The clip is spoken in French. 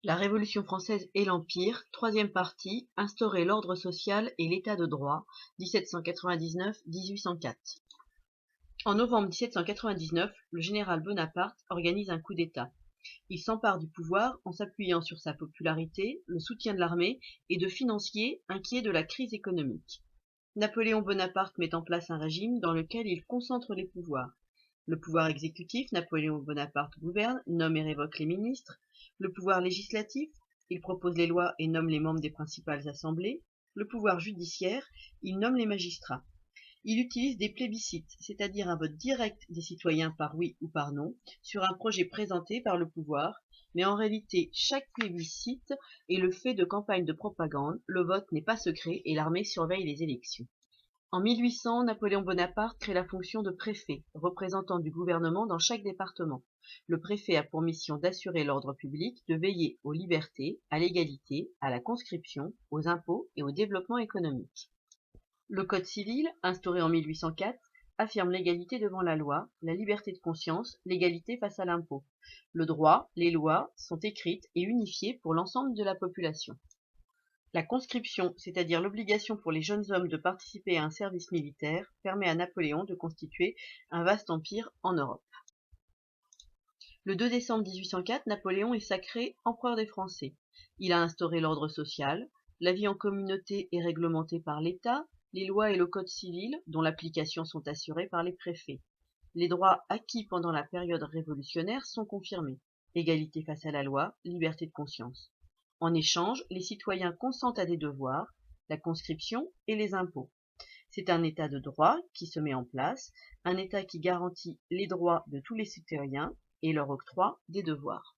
La Révolution française et l'Empire, troisième partie, instaurer l'ordre social et l'état de droit, 1799-1804. En novembre 1799, le général Bonaparte organise un coup d'État. Il s'empare du pouvoir en s'appuyant sur sa popularité, le soutien de l'armée et de financiers inquiets de la crise économique. Napoléon Bonaparte met en place un régime dans lequel il concentre les pouvoirs. Le pouvoir exécutif, Napoléon Bonaparte gouverne, nomme et révoque les ministres. Le pouvoir législatif, il propose les lois et nomme les membres des principales assemblées. Le pouvoir judiciaire, il nomme les magistrats. Il utilise des plébiscites, c'est-à-dire un vote direct des citoyens par oui ou par non, sur un projet présenté par le pouvoir, mais en réalité, chaque plébiscite est le fait de campagnes de propagande, le vote n'est pas secret et l'armée surveille les élections. En 1800, Napoléon Bonaparte crée la fonction de préfet, représentant du gouvernement dans chaque département. Le préfet a pour mission d'assurer l'ordre public, de veiller aux libertés, à l'égalité, à la conscription, aux impôts et au développement économique. Le Code civil, instauré en 1804, affirme l'égalité devant la loi, la liberté de conscience, l'égalité face à l'impôt. Le droit, les lois, sont écrites et unifiées pour l'ensemble de la population. La conscription, c'est-à-dire l'obligation pour les jeunes hommes de participer à un service militaire, permet à Napoléon de constituer un vaste empire en Europe. Le 2 décembre 1804, Napoléon est sacré empereur des Français. Il a instauré l'ordre social, la vie en communauté est réglementée par l'État, les lois et le code civil, dont l'application sont assurées par les préfets. Les droits acquis pendant la période révolutionnaire sont confirmés. Égalité face à la loi, liberté de conscience. En échange, les citoyens consentent à des devoirs, la conscription et les impôts. C'est un état de droit qui se met en place, un état qui garantit les droits de tous les citoyens et leur octroie des devoirs.